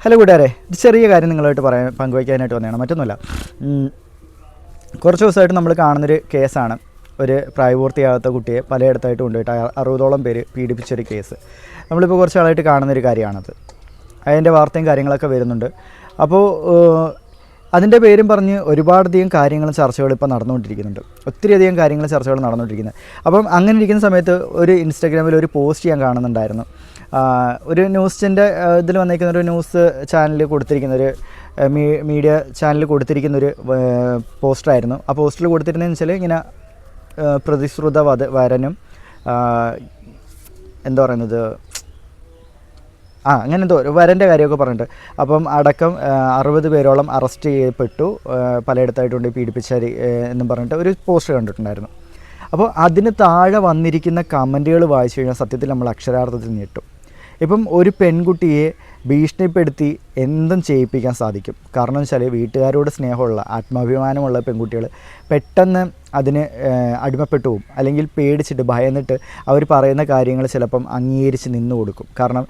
Hello കൂട്ടുകാരെ, ഒരു ചെറിയ കാര്യം നിങ്ങളായിട്ട് പങ്കുവയ്ക്കാനായിട്ട് വന്നതാണ്. മറ്റൊന്നുമല്ല, കുറച്ച് ദിവസമായിട്ട് നമ്മൾ കാണുന്നൊരു കേസാണ്. ഒരു പ്രായപൂർത്തിയാകാത്ത കുട്ടിയെ പലയിടത്തായിട്ട് കൊണ്ടുപോയിട്ട് 60ഓളം പേര് പീഡിപ്പിച്ചൊരു കേസ്. നമ്മളിപ്പോൾ കുറച്ച് നാളായിട്ട് കാണുന്നൊരു കാര്യമാണത്. അതിൻ്റെ വാർത്തയും കാര്യങ്ങളൊക്കെ വരുന്നുണ്ട്. അപ്പോൾ അതിൻ്റെ പേരും പറഞ്ഞ് ഒരുപാടധികം കാര്യങ്ങളും ചർച്ചകൾ ഇപ്പോൾ നടന്നുകൊണ്ടിരിക്കുന്നുണ്ട്. ഒത്തിരിയധികം കാര്യങ്ങൾ ചർച്ചകൾ നടന്നുകൊണ്ടിരിക്കുന്നത്. അപ്പം അങ്ങനെ ഇരിക്കുന്ന സമയത്ത് ഒരു ഇൻസ്റ്റാഗ്രാമിൽ ഒരു പോസ്റ്റ് ഞാൻ കാണുന്നുണ്ടായിരുന്നു. ഒരു ന്യൂസിൻ്റെ ഇതിൽ വന്നിരിക്കുന്ന ഒരു ന്യൂസ് ചാനൽ കൊടുത്തിരിക്കുന്നൊരു മീഡിയ ചാനൽ കൊടുത്തിരിക്കുന്നൊരു പോസ്റ്ററായിരുന്നു. ആ പോസ്റ്റിൽ കൊടുത്തിരുന്നതെന്ന് വെച്ചാൽ ഇങ്ങനെ പ്രതിശ്രുത വരനും എന്താ പറയുന്നത്, അങ്ങനെ എന്തോ വരൻ്റെ കാര്യമൊക്കെ പറഞ്ഞിട്ട് അപ്പം അടക്കം 60 പേരോളം അറസ്റ്റ് ചെയ്യപ്പെട്ടു, പലയിടത്തായിട്ടുണ്ട് പീഡിപ്പിച്ച എന്നും പറഞ്ഞിട്ട് ഒരു പോസ്റ്റർ കണ്ടിട്ടുണ്ടായിരുന്നു. അപ്പോൾ അതിന് താഴെ വന്നിരിക്കുന്ന കമൻറ്റുകൾ വായിച്ചു കഴിഞ്ഞാൽ സത്യത്തിൽ നമ്മൾ അക്ഷരാർത്ഥത്തിൽ ഞെട്ടും. ഇപ്പം ഒരു പെൺകുട്ടിയെ ഭീഷണിപ്പെടുത്തി എന്തും ചെയ്യിപ്പിക്കാൻ സാധിക്കും. കാരണം വെച്ചാൽ വീട്ടുകാരോട് സ്നേഹമുള്ള ആത്മാഭിമാനമുള്ള പെൺകുട്ടികൾ പെട്ടെന്ന് അതിന് അടിമപ്പെട്ടു പോകും. അല്ലെങ്കിൽ പേടിച്ചിട്ട് ഭയന്നിട്ട് അവർ പറയുന്ന കാര്യങ്ങൾ ചിലപ്പം അംഗീകരിച്ച് നിന്നു കൊടുക്കും. കാരണം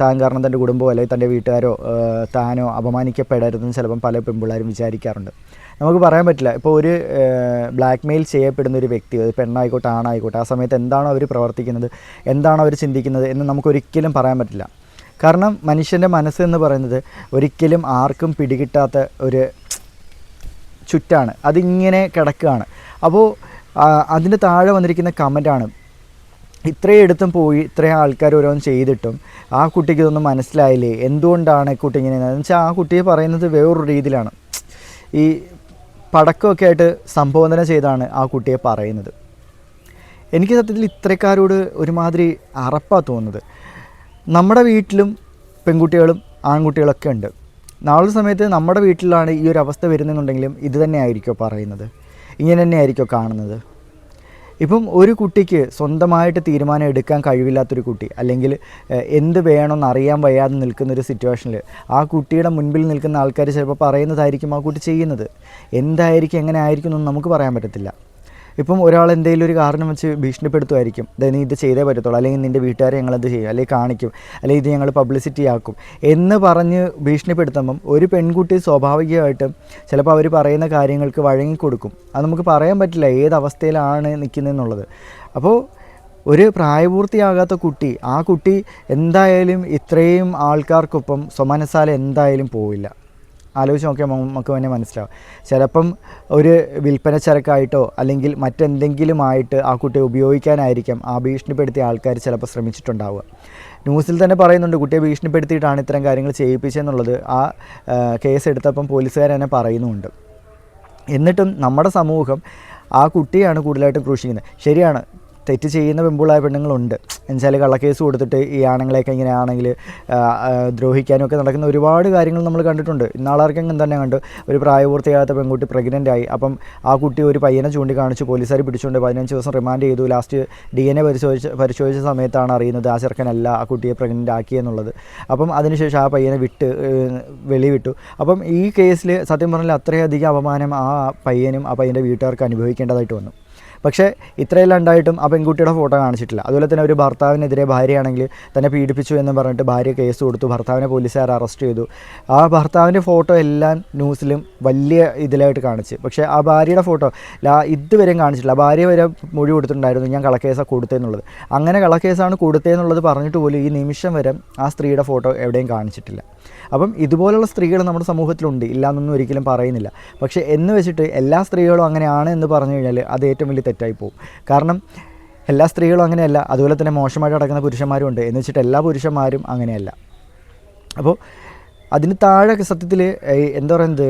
താൻ കാരണം തൻ്റെ കുടുംബമോ അല്ലെങ്കിൽ തൻ്റെ വീട്ടുകാരോ താനോ അപമാനിക്കപ്പെടരുതെന്ന് ചിലപ്പം പല പെൺപിള്ളേരും വിചാരിക്കാറുണ്ട്. നമുക്ക് പറയാൻ പറ്റില്ല. ഇപ്പോൾ ഒരു ബ്ലാക്ക് മെയിൽ ചെയ്യപ്പെടുന്ന ഒരു വ്യക്തി, അത് പെണ്ണായിക്കോട്ടെ ആണായിക്കോട്ടെ, ആ സമയത്ത് എന്താണോ അവർ പ്രവർത്തിക്കുന്നത്, എന്താണോ അവർ ചിന്തിക്കുന്നത് എന്ന് നമുക്കൊരിക്കലും പറയാൻ പറ്റില്ല. കാരണം മനുഷ്യൻ്റെ മനസ്സ് എന്ന് പറയുന്നത് ഒരിക്കലും ആർക്കും പിടികിട്ടാത്ത ഒരു ചുറ്റാണ്, അതിങ്ങനെ കിടക്കുകയാണ്. അപ്പോൾ അതിന് താഴെ വന്നിരിക്കുന്ന കമൻറ്റാണ്, ഇത്രയും എടുത്തും പോയി ഇത്രയും ആൾക്കാർ ഓരോന്നും ചെയ്തിട്ടും ആ കുട്ടിക്ക് ഇതൊന്നും മനസ്സിലായില്ലേ, എന്തുകൊണ്ടാണ് കുട്ടി ഇങ്ങനെ എന്ന് വെച്ചാൽ ആ കുട്ടിയെ പറയുന്നത് വേറൊരു രീതിയിലാണ്. ഈ പടക്കമൊക്കെ ആയിട്ട് സംബോധന ചെയ്താണ് ആ കുട്ടിയെ പറയുന്നത്. എനിക്ക് സത്യത്തിൽ ഇത്രക്കാരോട് ഒരുമാതിരി അറപ്പാണ് തോന്നുന്നത്. നമ്മുടെ വീട്ടിലും പെൺകുട്ടികളും ആൺകുട്ടികളൊക്കെ ഉണ്ട്. നാളെ സമയത്ത് നമ്മുടെ വീട്ടിലാണ് ഈ ഒരു അവസ്ഥ വരുന്നെന്നുണ്ടെങ്കിലും ഇത് തന്നെ ആയിരിക്കുമോ പറയുന്നത്, ഇങ്ങനെ തന്നെ ആയിരിക്കുമോ കാണുന്നത്? ഇപ്പം ഒരു കുട്ടിക്ക് സ്വന്തമായിട്ട് തീരുമാനം എടുക്കാൻ കഴിവില്ലാത്തൊരു കുട്ടി, അല്ലെങ്കിൽ എന്ത് വേണമെന്ന് അറിയാൻ വയ്യാതെ നിൽക്കുന്നൊരു സിറ്റുവേഷനിൽ ആ കുട്ടിയുടെ മുൻപിൽ നിൽക്കുന്ന ആൾക്കാർ ചിലപ്പോൾ പറയുന്നതായിരിക്കും ആ കുട്ടി ചെയ്യുന്നത്. എന്തായിരിക്കും എങ്ങനെ ആയിരിക്കും എന്നൊന്നും നമുക്ക് പറയാൻ പറ്റത്തില്ല. ഇപ്പം ഒരാൾ എന്തെങ്കിലും ഒരു കാരണം വെച്ച് ഭീഷണിപ്പെടുത്തുമായിരിക്കും, നീ ഇത് ചെയ്തേ പറ്റത്തുള്ളൂ, അല്ലെങ്കിൽ നിൻ്റെ വീട്ടുകാരെ ഞങ്ങളത് ചെയ്യും, അല്ലെങ്കിൽ കാണിക്കും, അല്ലെങ്കിൽ ഇത് ഞങ്ങൾ പബ്ലിസിറ്റി ആക്കും എന്ന് പറഞ്ഞ് ഭീഷണിപ്പെടുത്തുമ്പം ഒരു പെൺകുട്ടി സ്വാഭാവികമായിട്ടും ചിലപ്പോൾ അവർ പറയുന്ന കാര്യങ്ങൾക്ക് വഴങ്ങിക്കൊടുക്കും. അത് നമുക്ക് പറയാൻ പറ്റില്ല ഏതവസ്ഥയിലാണ് നിൽക്കുന്നതെന്നുള്ളത്. അപ്പോൾ ഒരു പ്രായപൂർത്തിയാകാത്ത കുട്ടി, ആ കുട്ടി എന്തായാലും ഇത്രയും ആൾക്കാർക്കൊപ്പം സ്വമനസാല എന്തായാലും പോവില്ല. ആലോചിച്ച് നോക്കിയാൽ നമുക്ക് തന്നെ മനസ്സിലാവും. ചിലപ്പം ഒരു വിൽപ്പന ചരക്കായിട്ടോ അല്ലെങ്കിൽ മറ്റെന്തെങ്കിലുമായിട്ട് ആ കുട്ടിയെ ഉപയോഗിക്കാനായിരിക്കും ആ ഭീഷണിപ്പെടുത്തിയ ആൾക്കാർ ചിലപ്പോൾ ശ്രമിച്ചിട്ടുണ്ടാവുക. ന്യൂസിൽ തന്നെ പറയുന്നുണ്ട്, കുട്ടിയെ ഭീഷണിപ്പെടുത്തിയിട്ടാണ് ഇത്തരം കാര്യങ്ങൾ ചെയ്യിപ്പിച്ചതെന്നുള്ളത് ആ കേസ് എടുത്തപ്പം പോലീസുകാർ തന്നെ പറയുന്നുമുണ്ട്. എന്നിട്ടും നമ്മുടെ സമൂഹം ആ കുട്ടിയാണ് കൂടുതലായിട്ടും ക്രൂശിക്കുന്നത്. ശരിയാണ്, തെറ്റ് ചെയ്യുന്ന പെൺപിള്ളായ പെണ്ണുങ്ങളുണ്ട്. എന്നുവെച്ചാൽ കള്ളക്കേസ് കൊടുത്തിട്ട് ഈ ആണുങ്ങളെയൊക്കെ ഇങ്ങനെ ആണെങ്കിൽ ദ്രോഹിക്കാനൊക്കെ നടക്കുന്ന ഒരുപാട് കാര്യങ്ങൾ നമ്മൾ കണ്ടിട്ടുണ്ട്. ഇന്നാളാർക്കെങ്കിലും തന്നെ കണ്ട് ഒരു പ്രായപൂർത്തിയാകാത്ത പെൺകുട്ടി പ്രഗ്നൻ്റ് ആയി. അപ്പം ആ കുട്ടി ഒരു പയ്യനെ ചൂണ്ടിക്കാണിച്ച് പോലീസുകാർ പിടിച്ചുകൊണ്ട് 15 ദിവസം റിമാൻഡ് ചെയ്തു. ലാസ്റ്റ് DNA പരിശോധിച്ച സമയത്താണ് അറിയുന്നത് ആ ചെറുക്കനല്ല ആ കുട്ടിയെ പ്രഗ്നൻ്റ് ആക്കിയെന്നുള്ളത്. അപ്പം അതിനുശേഷം ആ പയ്യനെ വെളിവിട്ടു. അപ്പം ഈ കേസിൽ സത്യം പറഞ്ഞാൽ അത്രയധികം അപമാനം ആ പയ്യനും ആ പയ്യൻ്റെ വീട്ടുകാർക്ക് അനുഭവിക്കേണ്ടതായിട്ട് വന്നു. പക്ഷേ ഇത്രയെല്ലാം ഉണ്ടായിട്ടും ആ പെൺകുട്ടിയുടെ ഫോട്ടോ കാണിച്ചിട്ടില്ല. അതുപോലെ തന്നെ ഒരു ഭർത്താവിനെതിരെ ഭാര്യയാണെങ്കിൽ തന്നെ പീഡിപ്പിച്ചു എന്ന് പറഞ്ഞിട്ട് ഭാര്യ കേസ് കൊടുത്തു, ഭർത്താവിനെ പോലീസുകാർ അറസ്റ്റ് ചെയ്തു. ആ ഭർത്താവിൻ്റെ ഫോട്ടോ എല്ലാം ന്യൂസിലും വലിയ ഇതിലായിട്ട് കാണിച്ച്, പക്ഷേ ആ ഭാര്യയുടെ ഫോട്ടോ ഇതുവരെയും കാണിച്ചിട്ടില്ല. ഭാര്യ വരെ മൊഴി കൊടുത്തിട്ടുണ്ടായിരുന്നു ഞാൻ കള്ളക്കേസാണ് കൊടുത്തതെന്നുള്ളത്. അങ്ങനെ കള്ളക്കേസാണ് കൊടുത്തതെന്നുള്ളത് പറഞ്ഞിട്ട് പോലും ഈ നിമിഷം വരെ ആ സ്ത്രീയുടെ ഫോട്ടോ എവിടെയും കാണിച്ചിട്ടില്ല. അപ്പം ഇതുപോലുള്ള സ്ത്രീകൾ നമ്മുടെ സമൂഹത്തിലുണ്ട്, ഇല്ലയെന്നൊന്നും ഒരിക്കലും പറയുന്നില്ല. പക്ഷേ എന്ന് വെച്ചിട്ട് എല്ലാ സ്ത്രീകളും അങ്ങനെയാണ് എന്ന് പറഞ്ഞു കഴിഞ്ഞാൽ അത് ഏറ്റവും വലിയ തെറ്റായി പോകും. കാരണം എല്ലാ സ്ത്രീകളും അങ്ങനെയല്ല, അതുപോലെ തന്നെ മോശമായിട്ട് നടക്കുന്ന പുരുഷന്മാരും ഉണ്ട്. എന്ന് വെച്ചിട്ട് എല്ലാ പുരുഷന്മാരും അങ്ങനെയല്ല. അപ്പോൾ അതിന് താഴെ സത്യത്തിൽ എന്താ പറയുന്നത്,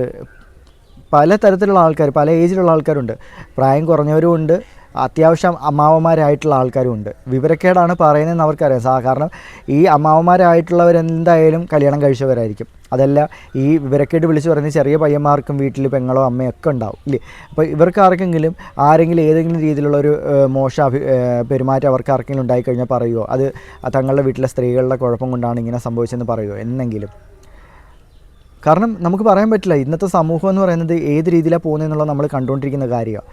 പല തരത്തിലുള്ള ആൾക്കാർ, പല ഏജിലുള്ള ആൾക്കാരുണ്ട്. പ്രായം കുറഞ്ഞവരും ഉണ്ട്, അത്യാവശ്യം അമ്മാവന്മാരായിട്ടുള്ള ആൾക്കാരും ഉണ്ട്. വിവരക്കേടാണ് പറയുന്നതെന്ന് അവർക്കറിയാം. കാരണം ഈ അമ്മാവന്മാരായിട്ടുള്ളവരെന്തായാലും കല്യാണം കഴിച്ചവരായിരിക്കും. അതല്ല ഈ വിവരക്കേട് വിളിച്ച് പറയുന്ന ചെറിയ പയ്യന്മാർക്കും വീട്ടിൽ പെങ്ങളോ അമ്മയൊക്കെ ഉണ്ടാവും ഇല്ലേ. അപ്പോൾ ഇവർക്ക് ആരെങ്കിലും ഏതെങ്കിലും രീതിയിലുള്ള ഒരു പെരുമാറ്റം അവർക്ക് ആർക്കെങ്കിലും ഉണ്ടായിക്കഴിഞ്ഞാൽ പറയുമോ അത് തങ്ങളുടെ വീട്ടിലെ സ്ത്രീകളുടെ കുഴപ്പം കൊണ്ടാണ് ഇങ്ങനെ സംഭവിച്ചതെന്ന് പറയുമോ എന്നെങ്കിലും? കാരണം നമുക്ക് പറയാൻ പറ്റില്ല. ഇന്നത്തെ സമൂഹം എന്ന് പറയുന്നത് ഏത് രീതിയിലാണ് പോകുന്നതെന്നുള്ളത് നമ്മൾ കണ്ടുകൊണ്ടിരിക്കുന്ന കാര്യമാണ്.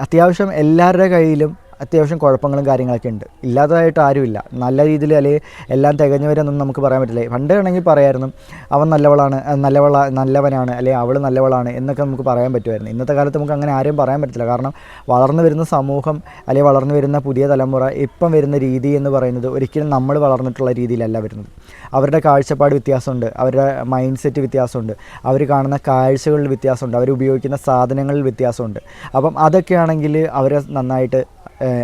അത്യാവശ്യം എല്ലാവരുടെ കയ്യിലും അത്യാവശ്യം കുഴപ്പങ്ങളും കാര്യങ്ങളൊക്കെ ഉണ്ട്, ഇല്ലാത്തതായിട്ട് ആരുമില്ല. നല്ല രീതിയിൽ അല്ലെങ്കിൽ എല്ലാം തികഞ്ഞവരെന്നൊന്നും നമുക്ക് പറയാൻ പറ്റില്ല. പണ്ട് ആണെങ്കിൽ പറയായിരുന്നു അവൻ നല്ലവനാണ് അല്ലെങ്കിൽ അവൾ നല്ലവളാണ് എന്നൊക്കെ നമുക്ക് പറയാൻ പറ്റുമായിരുന്നു. ഇന്നത്തെ കാലത്ത് നമുക്ക് അങ്ങനെ ആരെയും പറയാൻ പറ്റില്ല. കാരണം വളർന്നു വരുന്ന സമൂഹം അല്ലെങ്കിൽ വളർന്നു വരുന്ന പുതിയ തലമുറ ഇപ്പം വരുന്ന രീതി എന്ന് പറയുന്നത് ഒരിക്കലും നമ്മൾ വളർന്നിട്ടുള്ള രീതിയിലല്ല വരുന്നത്. അവരുടെ കാഴ്ചപ്പാട് വ്യത്യാസമുണ്ട്, അവരുടെ മൈൻഡ് സെറ്റ് വ്യത്യാസമുണ്ട്, അവർ കാണുന്ന കാഴ്ചകളിൽ വ്യത്യാസമുണ്ട്, അവർ ഉപയോഗിക്കുന്ന സാധനങ്ങളിൽ വ്യത്യാസമുണ്ട്. അപ്പം അതൊക്കെയാണെങ്കിൽ അവരെ നന്നായിട്ട്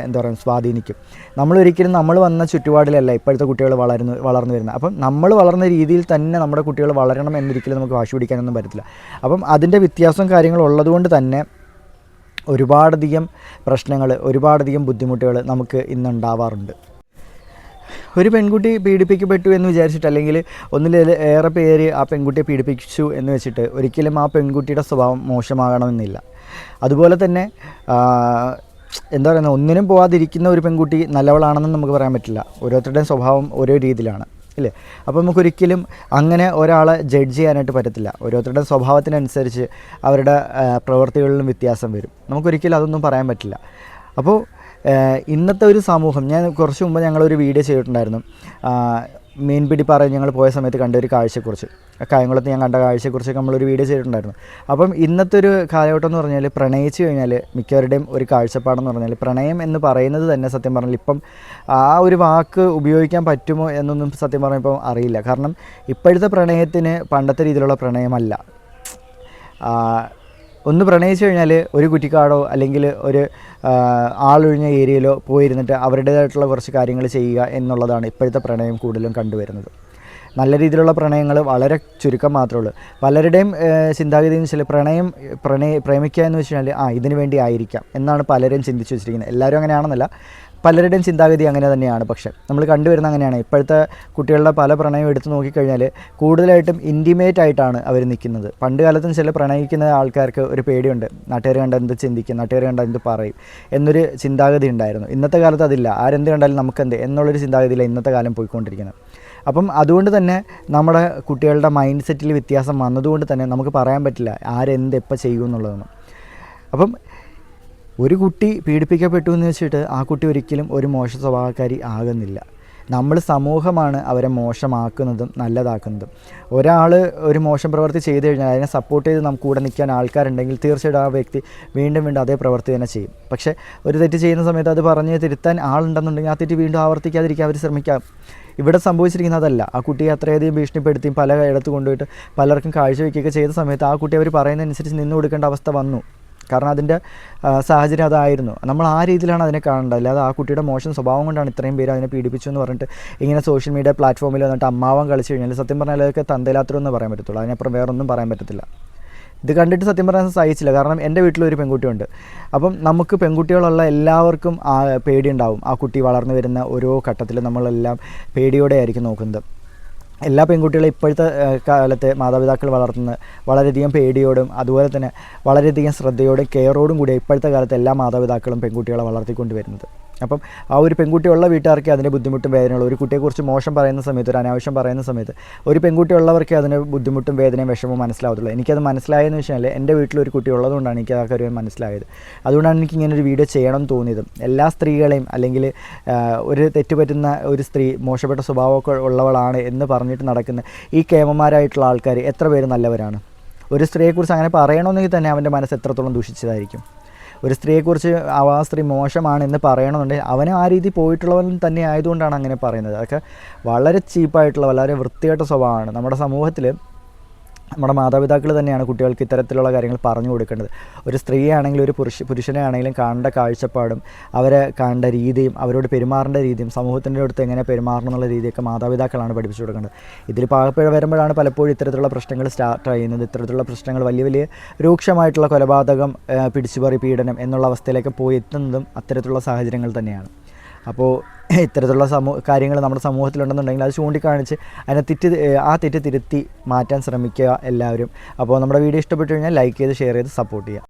എന്താ പറയുക സ്വാധീനിക്കും. നമ്മൾ വന്ന ചുറ്റുപാടിലല്ല ഇപ്പോഴത്തെ കുട്ടികൾ വളർന്നു വരുന്നത്. അപ്പം നമ്മൾ വളർന്ന രീതിയിൽ തന്നെ നമ്മുടെ കുട്ടികൾ വളരണം എന്നൊരിക്കലും നമുക്ക് വാശി പിടിക്കാനൊന്നും പറ്റത്തില്ല. അപ്പം അതിൻ്റെ വ്യത്യാസവും കാര്യങ്ങളും ഉള്ളതുകൊണ്ട് തന്നെ ഒരുപാടധികം പ്രശ്നങ്ങൾ, ഒരുപാടധികം ബുദ്ധിമുട്ടുകൾ നമുക്ക് ഇന്നുണ്ടാവാറുണ്ട്. ഒരു പെൺകുട്ടി പീഡിപ്പിക്കപ്പെട്ടു എന്ന് വിചാരിച്ചിട്ട് അല്ലെങ്കിൽ ഒന്നിലേറെ പേര് ആ പെൺകുട്ടിയെ പീഡിപ്പിച്ചു എന്ന് വെച്ചിട്ട് ഒരിക്കലും ആ പെൺകുട്ടിയുടെ സ്വഭാവം മോശമാകണമെന്നില്ല. അതുപോലെ തന്നെ എന്താ പറയുന്നത്, ഒന്നിനും പോകാതിരിക്കുന്ന ഒരു പെൺകുട്ടി നല്ലവളാണെന്ന് നമുക്ക് പറയാൻ പറ്റില്ല. ഓരോരുത്തരുടെയും സ്വഭാവം ഓരോ രീതിയിലാണ് ഇല്ലേ. അപ്പോൾ നമുക്കൊരിക്കലും അങ്ങനെ ഒരാളെ ജഡ്ജ് ചെയ്യാനായിട്ട് പറ്റത്തില്ല. ഓരോരുത്തരുടെ സ്വഭാവത്തിനനുസരിച്ച് അവരുടെ പ്രവൃത്തികളിലും വ്യത്യാസം വരും. നമുക്കൊരിക്കലും അതൊന്നും പറയാൻ പറ്റില്ല. അപ്പോൾ ഇന്നത്തെ ഒരു സമൂഹം, ഞാൻ കുറച്ച് മുമ്പ് ഞങ്ങളൊരു വീഡിയോ ചെയ്തിട്ടുണ്ടായിരുന്നു മീൻപിടി പറഞ്ഞ് ഞങ്ങൾ പോയ സമയത്ത് കണ്ട ഒരു കാഴ്ചയെക്കുറിച്ച്, കായംകുളത്ത് ഞാൻ കണ്ട കാഴ്ചയെക്കുറിച്ചൊക്കെ നമ്മളൊരു വീഡിയോ ചെയ്തിട്ടുണ്ടായിരുന്നു. അപ്പം ഇന്നത്തെ ഒരു കാലഘട്ടം എന്ന് പറഞ്ഞാൽ പ്രണയിച്ച് കഴിഞ്ഞാൽ മിക്കവരുടെയും ഒരു കാഴ്ചപ്പാടെന്ന് പറഞ്ഞാൽ പ്രണയം എന്ന് പറയുന്നത് തന്നെ സത്യം പറഞ്ഞാൽ ഇപ്പം ആ ഒരു വാക്ക് ഉപയോഗിക്കാൻ പറ്റുമോ എന്നൊന്നും സത്യം പറഞ്ഞാൽ ഇപ്പം അറിയില്ല. കാരണം ഇപ്പോഴത്തെ പ്രണയത്തിന് പണ്ടത്തെ രീതിയിലുള്ള പ്രണയമല്ല. ഒന്ന് പ്രണയിച്ചു കഴിഞ്ഞാൽ ഒരു കുറ്റിക്കാടോ അല്ലെങ്കിൽ ഒരു ആളൊഴിഞ്ഞ ഏരിയയിലോ പോയിരുന്നിട്ട് അവരുടേതായിട്ടുള്ള കുറച്ച് കാര്യങ്ങൾ ചെയ്യുക എന്നുള്ളതാണ് ഇപ്പോഴത്തെ പ്രണയം കൂടുതലും കണ്ടുവരുന്നത്. നല്ല രീതിയിലുള്ള പ്രണയങ്ങൾ വളരെ ചുരുക്കം മാത്രമേ ഉള്ളൂ. പലരുടെയും ചിന്താഗതി എന്ന് വെച്ചാൽ പ്രേമിക്കുക എന്ന് വെച്ച് കഴിഞ്ഞാൽ ഇതിനു വേണ്ടി ആയിരിക്കാം എന്നാണ് പലരും ചിന്തിച്ചു വെച്ചിരിക്കുന്നത്. എല്ലാവരും അങ്ങനെയാണെന്നല്ല, പലരുടെയും ചിന്താഗതി അങ്ങനെ തന്നെയാണ്. പക്ഷേ നമ്മൾ കണ്ടുവരുന്ന അങ്ങനെയാണ്. ഇപ്പോഴത്തെ കുട്ടികളുടെ പല പ്രണയം എടുത്തു നോക്കിക്കഴിഞ്ഞാൽ കൂടുതലായിട്ടും ഇൻറ്റിമേറ്റ് ആയിട്ടാണ് അവർ നിൽക്കുന്നത്. പണ്ട് കാലത്തും ചില പ്രണയിക്കുന്ന ആൾക്കാർക്ക് ഒരു പേടിയുണ്ട്, നാട്ടുകാർ കണ്ട എന്ത് ചിന്തിക്കും, നാട്ടുകാർ കണ്ട എന്ത് പറയും എന്നൊരു ചിന്താഗതി ഉണ്ടായിരുന്നു. ഇന്നത്തെ കാലത്ത് അതില്ല. ആരെന്ത് കണ്ടാലും നമുക്കെന്ത് എന്നുള്ളൊരു ചിന്താഗതിയിലാണ് ഇന്നത്തെ കാലം പോയിക്കൊണ്ടിരിക്കുന്നത്. അപ്പം അതുകൊണ്ട് തന്നെ നമ്മുടെ കുട്ടികളുടെ മൈൻഡ് സെറ്റിൽ വ്യത്യാസം വന്നതുകൊണ്ട് തന്നെ നമുക്ക് പറയാൻ പറ്റില്ല ആരെന്ത് എപ്പോൾ ചെയ്യും എന്നുള്ളതൊന്നും. അപ്പം ഒരു കുട്ടി പീഡിപ്പിക്കപ്പെട്ടു എന്ന് വെച്ചിട്ട് ആ കുട്ടി ഒരിക്കലും ഒരു മോശ സ്വഭാവക്കാരി ആകുന്നില്ല. നമ്മൾ സമൂഹമാണ് അവരെ മോശമാക്കുന്നതും നല്ലതാക്കുന്നതും. ഒരാൾ ഒരു മോശം പ്രവൃത്തി ചെയ്തു കഴിഞ്ഞാൽ അതിനെ സപ്പോർട്ട് ചെയ്ത് നമുക്ക് കൂടെ നിൽക്കാൻ ആൾക്കാരുണ്ടെങ്കിൽ തീർച്ചയായിട്ടും ആ വ്യക്തി വീണ്ടും അതേ പ്രവൃത്തി തന്നെ ചെയ്യും. പക്ഷേ ഒരു തെറ്റ് ചെയ്യുന്ന സമയത്ത് അത് പറഞ്ഞ് തിരുത്താൻ ആളുണ്ടെന്നുണ്ടെങ്കിൽ ആ തെറ്റ് വീണ്ടും ആവർത്തിക്കാതിരിക്കാൻ അവർ ശ്രമിക്കാം. ഇവിടെ സംഭവിച്ചിരിക്കുന്നതല്ല. ആ കുട്ടിയെ അത്രയധികം ഭീഷണിപ്പെടുത്തിയും പല ഇടത്ത് കൊണ്ടുപോയിട്ട് പലർക്കും കാഴ്ചവെക്കുകയൊക്കെ ചെയ്ത സമയത്ത് ആ കുട്ടി അവർ പറയുന്നതനുസരിച്ച് നിന്ന് കൊടുക്കേണ്ട അവസ്ഥ വന്നു. കാരണം അതിൻ്റെ സാഹചര്യം അതായിരുന്നു. നമ്മൾ ആ രീതിയിലാണ് അതിനെ കാണേണ്ടത്. അല്ലാതെ ആ കുട്ടിയുടെ മോശം സ്വഭാവം കൊണ്ടാണ് ഇത്രയും പേര് അതിനെ പീഡിപ്പിച്ചു എന്ന് പറഞ്ഞിട്ട് ഇങ്ങനെ സോഷ്യൽ മീഡിയ പ്ലാറ്റ്ഫോമിൽ വന്നിട്ട് അമ്മാവൻ കളിച്ചു കഴിഞ്ഞാൽ സത്യം പറഞ്ഞാൽ അതൊക്കെ തന്തയിലാത്രമെന്ന് പറയാൻ പറ്റത്തുള്ളൂ. അതിനപ്പുറം വേറൊന്നും പറയാൻ പറ്റത്തില്ല. ഇത് കണ്ടിട്ട് സത്യം പറയാൻ സഹിച്ചില്ല. കാരണം എൻ്റെ വീട്ടിലൊരു പെൺകുട്ടിയുണ്ട്. അപ്പം നമുക്ക് പെൺകുട്ടികളുള്ള എല്ലാവർക്കും ആ പേടിയുണ്ടാവും. ആ കുട്ടി വളർന്നു വരുന്ന ഓരോ ഘട്ടത്തിലും നമ്മളെല്ലാം പേടിയോടെ ആയിരിക്കും നോക്കുന്നത്. എല്ലാ പെൺകുട്ടികളും ഇപ്പോഴത്തെ കാലത്ത് മാതാപിതാക്കൾ വളർത്തുന്നത് വളരെയധികം പേടിയോടും അതുപോലെ തന്നെ വളരെയധികം ശ്രദ്ധയോടും കെയറോടും കൂടി ഇപ്പോഴത്തെ കാലത്ത് എല്ലാ മാതാപിതാക്കളും പെൺകുട്ടികളെ വളർത്തിക്കൊണ്ട് വരുന്നത്. അപ്പം ആ ഒരു പെൺകുട്ടിയുള്ള വീട്ടുകാർക്ക് അതിൻ്റെ ബുദ്ധിമുട്ടും വേദനകളും, ഒരു കുട്ടിയെക്കുറിച്ച് മോശം പറയുന്ന സമയത്ത്, ഒരു അനാവശ്യം പറയുന്ന സമയത്ത് ഒരു പെൺകുട്ടിയുള്ളവർക്ക് അതിന് ബുദ്ധിമുട്ടും വേദനയും വിഷമവും മനസ്സിലാവത്തുള്ളൂ. എനിക്കത് മനസ്സിലായെന്ന് വെച്ചാൽ എൻ്റെ വീട്ടിലൊരു കുട്ടി ഉള്ളതുകൊണ്ടാണ് എനിക്ക് ആ കാര്യം മനസ്സിലായത്. അതുകൊണ്ടാണ് എനിക്ക് ഇങ്ങനൊരു വീഡിയോ ചെയ്യണം തോന്നിയതും. എല്ലാ സ്ത്രീകളെയും അല്ലെങ്കിൽ ഒരു തെറ്റുപറ്റുന്ന ഒരു സ്ത്രീ മോശപ്പെട്ട സ്വഭാവമൊക്കെ ഉള്ളവളാണ് എന്ന് പറഞ്ഞിട്ട് നടക്കുന്ന ഈ കേമന്മാരായിട്ടുള്ള ആൾക്കാർ എത്ര പേര് നല്ലവരാണ്? ഒരു സ്ത്രീയെക്കുറിച്ച് അങ്ങനെ പറയണമെന്നെങ്കിൽ തന്നെ അവൻ്റെ മനസ്സ് എത്രത്തോളം ദൂഷിച്ചതായിരിക്കും. ഒരു സ്ത്രീയെക്കുറിച്ച് ആ സ്ത്രീ മോശമാണെന്ന് പറയണമെന്നുണ്ടെങ്കിൽ അവനും ആ രീതി പോയിട്ടുള്ളവൻ തന്നെ ആയതുകൊണ്ടാണ് അങ്ങനെ പറയുന്നത്. അതൊക്കെ വളരെ ചീപ്പായിട്ടുള്ള വളരെ വൃത്തികെട്ട സ്വഭാവമാണ്. നമ്മുടെ സമൂഹത്തിൽ നമ്മുടെ മാതാപിതാക്കൾ തന്നെയാണ് കുട്ടികൾക്ക് ഇത്തരത്തിലുള്ള കാര്യങ്ങൾ പറഞ്ഞു കൊടുക്കേണ്ടത്. ഒരു സ്ത്രീയാണെങ്കിലും ഒരു പുരുഷനെ ആണെങ്കിലും കാണേണ്ട കാഴ്ചപ്പാടും അവരെ കാണേണ്ട രീതിയും അവരോട് പെരുമാറേണ്ട രീതിയും സമൂഹത്തിൻ്റെ അടുത്ത് എങ്ങനെ പെരുമാറണം എന്നുള്ള രീതിയൊക്കെ മാതാപിതാക്കളാണ് പഠിപ്പിച്ചു കൊടുക്കേണ്ടത്. ഇതിൽ പാകപ്പിഴ വരുമ്പോഴാണ് പലപ്പോഴും ഇത്തരത്തിലുള്ള പ്രശ്നങ്ങൾ സ്റ്റാർട്ട് ചെയ്യുന്നത്. ഇത്തരത്തിലുള്ള പ്രശ്നങ്ങൾ വലിയ വലിയ രൂക്ഷമായിട്ടുള്ള കൊലപാതകം, പിടിച്ചുപറി, പീഡനം എന്നുള്ള അവസ്ഥയിലേക്ക് പോയി എത്തുന്നതും അത്തരത്തിലുള്ള സാഹചര്യങ്ങൾ തന്നെയാണ്. അപ്പോൾ ഇത്തരത്തിലുള്ള കാര്യങ്ങൾ നമ്മുടെ സമൂഹത്തിലുണ്ടെന്നുണ്ടെങ്കിൽ അത് ചൂണ്ടിക്കാണിച്ച് അതിനെ തെറ്റ് തിരുത്തി മാറ്റാൻ ശ്രമിക്കുക എല്ലാവരും. അപ്പോൾ നമ്മുടെ വീഡിയോ ഇഷ്ടപ്പെട്ടു കഴിഞ്ഞാൽ ലൈക്ക് ചെയ്ത് ഷെയർ ചെയ്ത് സപ്പോർട്ട് ചെയ്യുക.